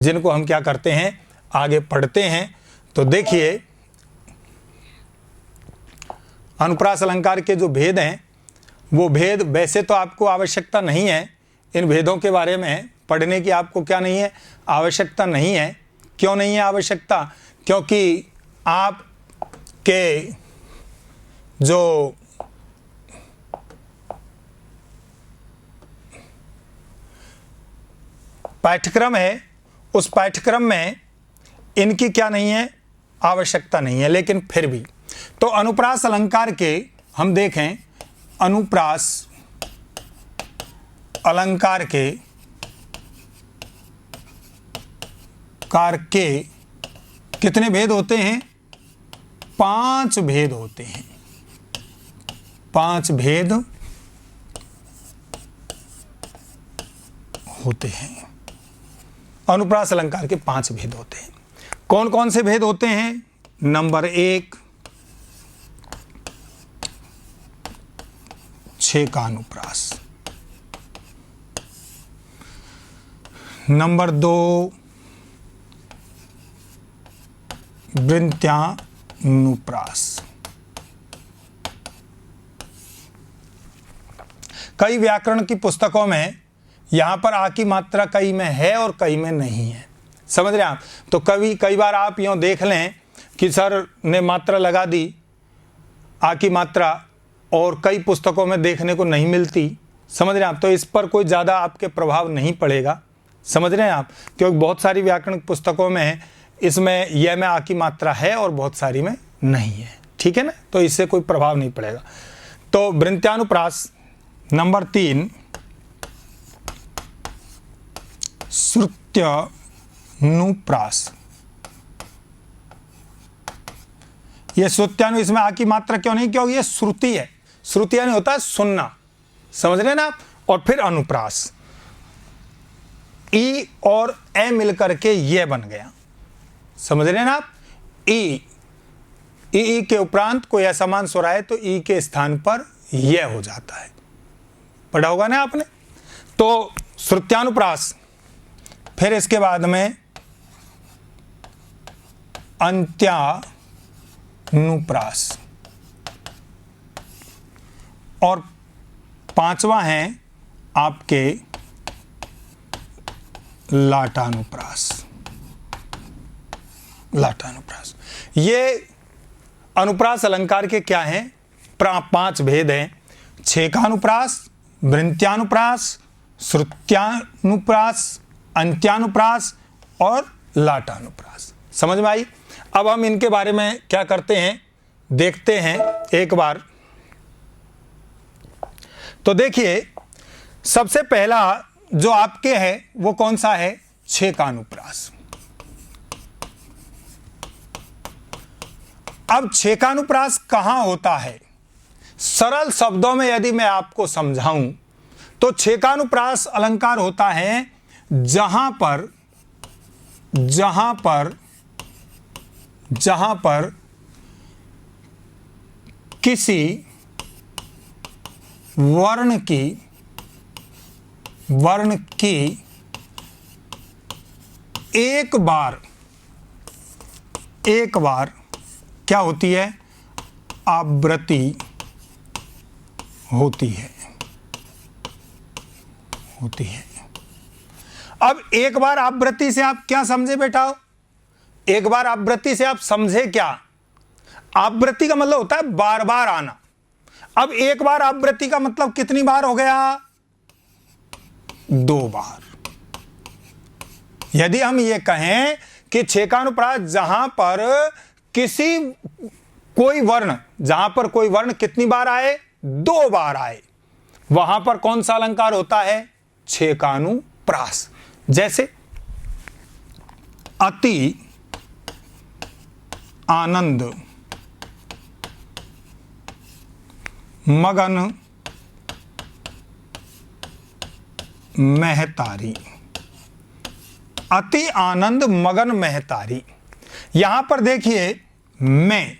जिनको हम क्या करते हैं, आगे पढ़ते हैं। तो देखिए, अनुप्रास अलंकार के जो भेद हैं, वो भेद वैसे तो आपको आवश्यकता नहीं है, इन भेदों के बारे में पढ़ने की आपको क्या नहीं है, आवश्यकता नहीं है। क्यों नहीं है आवश्यकता? क्योंकि आपके जो पाठ्यक्रम है, उस पाठ्यक्रम में इनकी क्या नहीं है, आवश्यकता नहीं है। लेकिन फिर भी तो अनुप्रास अलंकार के हम देखें, अनुप्रास अलंकार के कितने भेद होते हैं? 5 भेद होते हैं। 5 भेद होते हैं। अनुप्रास अलंकार के 5 भेद होते हैं। कौन कौन से भेद होते हैं? नंबर 1, 6 का अनुप्रास। नंबर 2, वृंत्यानुप्रास। कई व्याकरण की पुस्तकों में यहां पर आ की मात्रा कई में है और कई में नहीं है, समझ रहे हैं आप? तो कई बार आप यूं देख लें कि सर ने मात्रा लगा दी आ की मात्रा, और कई पुस्तकों में देखने को नहीं मिलती, समझ रहे हैं आप? तो इस पर कोई ज़्यादा आपके प्रभाव नहीं पड़ेगा, समझ रहे हैं आप? क्योंकि बहुत सारी व्याकरण पुस्तकों में इसमें यह में आ की मात्रा है और बहुत सारी में नहीं है, ठीक है ना? तो इससे कोई प्रभाव नहीं पड़ेगा। तो वृंत्यानुप्रास। नंबर 3, श्रुत्यानुप्रास। ये श्रुत्यानु, इसमें आ की मात्रा क्यों नहीं? क्योंकि ये श्रुति है। श्रुति यानी होता है सुनना, समझ रहे हैं ना आप? और फिर अनुप्रास, ई और ए मिलकर के ये बन गया, समझ रहे हैं ना आप? ई के उपरांत कोई असमान स्वर आए तो ई के स्थान पर यह हो जाता है, पढ़ा होगा ना आपने? तो श्रुत्यानुप्रास। फिर इसके बाद में अंत्यानुप्रास, और 5वां है आपके लाटानुप्रास। लाटानुप्रास। ये अनुप्रास अलंकार के क्या हैं? 5 भेद हैं। 6 का अनुप्रास, वृंत्यानुप्रास, श्रुत्यानुप्रास, अंत्यानुप्रास और लाटानुप्रास। समझ में आई? अब हम इनके बारे में क्या करते हैं, देखते हैं एक बार। तो देखिए, सबसे पहला जो आपके है वो कौन सा है? 6 का अनुप्रास। अब 6 का अनुप्रास कहां होता है? सरल शब्दों में यदि मैं आपको समझाऊं तो 6 का अनुप्रास अलंकार होता है जहां पर किसी वर्ण की एक बार क्या होती है? आवृत्ति होती है। अब एक बार आवृत्ति से आप क्या समझे बेटा? एक बार आवृत्ति से आप समझे क्या? आवृत्ति का मतलब होता है बार बार आना। अब एक बार आवृत्ति का मतलब कितनी बार हो गया? 2 बार। यदि हम ये कहें कि 6 का अनुप्रास जहां पर कोई वर्ण कितनी बार आए? 2 बार आए, वहां पर कौन सा अलंकार होता है? 6 का अनुप्रास। जैसे अति आनंद मगन महतारी। अति आनंद मगन महतारी। यहां पर देखिए, मैं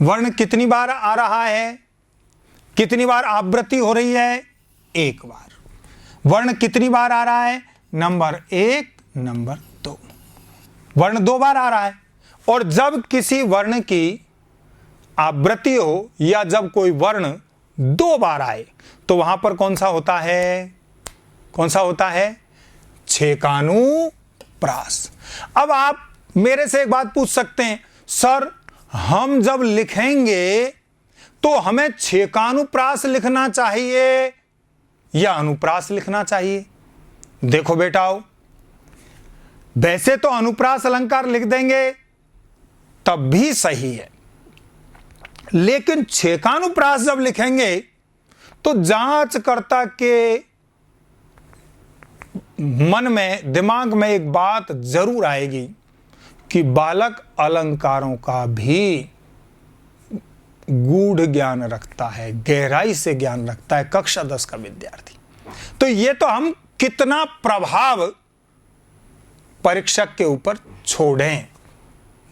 वर्ण कितनी बार आ रहा है? कितनी बार आवृत्ति हो रही है? 1 बार। वर्ण कितनी बार आ रहा है? Number 1, number 2। वर्ण 2 बार आ रहा है, और जब किसी वर्ण की आवृत्ति हो या जब कोई वर्ण 2 बार आए तो वहां पर कौन सा होता है? कौन सा होता है? छेकानुप्रास। अब आप मेरे से एक बात पूछ सकते हैं, सर हम जब लिखेंगे तो हमें छेकानुप्रास लिखना चाहिए या अनुप्रास लिखना चाहिए? देखो बेटाओ, वैसे तो अनुप्रास अलंकार लिख देंगे तब भी सही है, लेकिन छेकानुप्रास जब लिखेंगे तो जांचकर्ता के मन में, दिमाग में एक बात जरूर आएगी कि बालक अलंकारों का भी गूढ़ ज्ञान रखता है, गहराई से ज्ञान रखता है, कक्षा 10 का विद्यार्थी। तो ये तो हम कितना प्रभाव परीक्षक के ऊपर छोड़ें,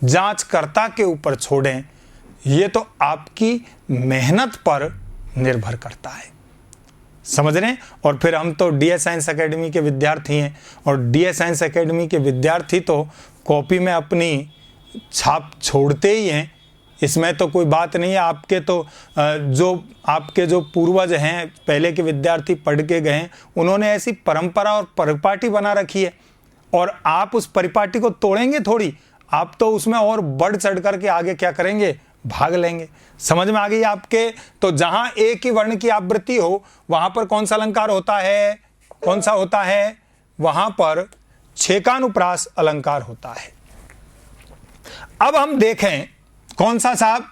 जांचकर्ता के ऊपर छोड़ें, ये तो आपकी मेहनत पर निर्भर करता है। समझ रहे हैं? और फिर हम तो डीएस साइंस एकेडमी के विद्यार्थी हैं, और डीएस साइंस एकेडमी के विद्यार्थी तो कॉपी में अपनी छाप छोड़ते ही हैं, इसमें तो कोई बात नहीं है। आपके तो आपके जो पूर्वज हैं, पहले के विद्यार्थी पढ़ के गए हैं, उन्होंने ऐसी परंपरा और परिपाटी बना रखी है, और आप उस परिपाटी को तोड़ेंगे थोड़ी, आप तो उसमें और बढ़ चढ़ करके आगे क्या करेंगे? भाग लेंगे। समझ में आ गई आपके? तो जहां एक ही वर्ण की आवृत्ति हो वहां पर कौन सा अलंकार होता है? कौन सा होता है? वहां पर छेकानुप्रास अलंकार होता है। अब हम देखें कौन सा साहब?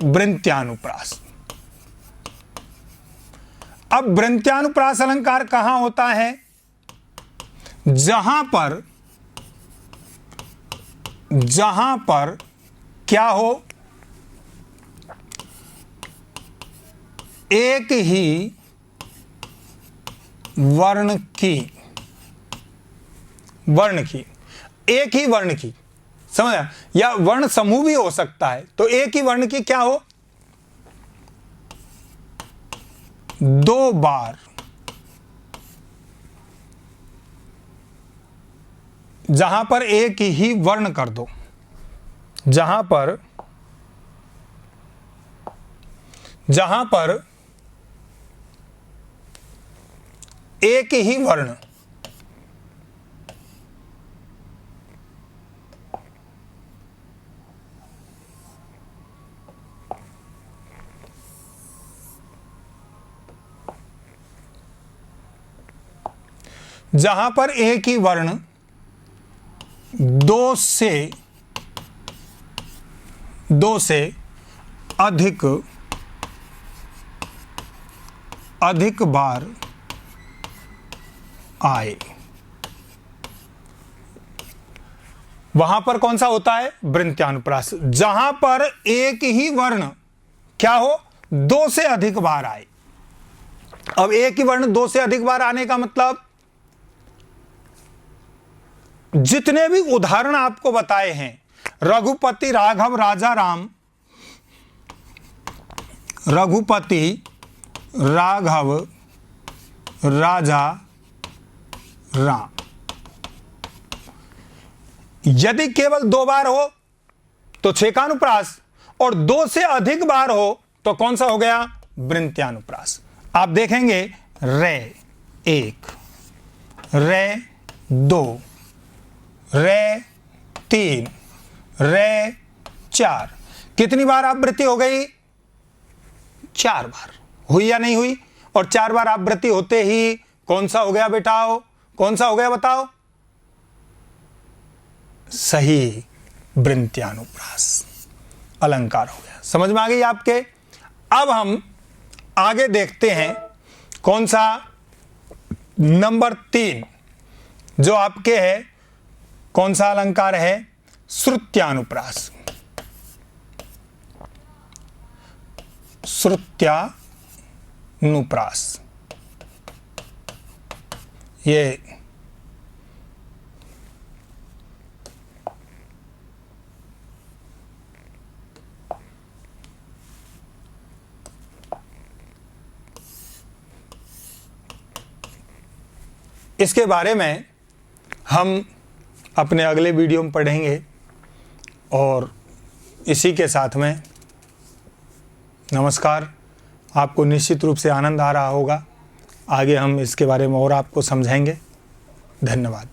वृंत्यानुप्रास। अब वृंत्यानुप्रास अलंकार कहां होता है? जहां पर क्या हो? एक ही वर्ण की एक ही वर्ण की, समझ, या वर्ण समूह भी हो सकता है, तो एक ही वर्ण की क्या हो? 2 बार, जहां पर एक ही वर्ण कर दो, जहां पर एक ही वर्ण जहां पर एक ही वर्ण 2 से अधिक बार आए, वहां पर कौन सा होता है? वृंत्यानुप्रास। जहां पर एक ही वर्ण क्या हो? 2 से अधिक बार आए। अब एक ही वर्ण 2 से अधिक बार आने का मतलब, जितने भी उदाहरण आपको बताए हैं, रघुपति राघव राजा राम, रघुपति राघव राजा राम, यदि केवल 2 बार हो तो छेकानुप्रास, और 2 से अधिक बार हो तो कौन सा हो गया? वृंत्यानुप्रास। आप देखेंगे रे 1, रे 2, रे 3, रे 4, कितनी बार आवृत्ति हो गई? 4 बार हुई या नहीं हुई? और 4 बार आवृत्ति होते ही कौन सा हो गया बेटाओ? कौन सा हो गया बताओ? सही, वृंत्यानुप्रास अलंकार हो गया। समझ में आ गई आपके? अब हम आगे देखते हैं कौन सा? नंबर 3 जो आपके है, कौन सा अलंकार है? श्रुत्यानुप्रास। श्रुत्यानुप्रास, ये इसके बारे में हम अपने अगले वीडियो में पढ़ेंगे। और इसी के साथ में नमस्कार। आपको निश्चित रूप से आनंद आ रहा होगा। आगे हम इसके बारे में और आपको समझाएंगे। धन्यवाद।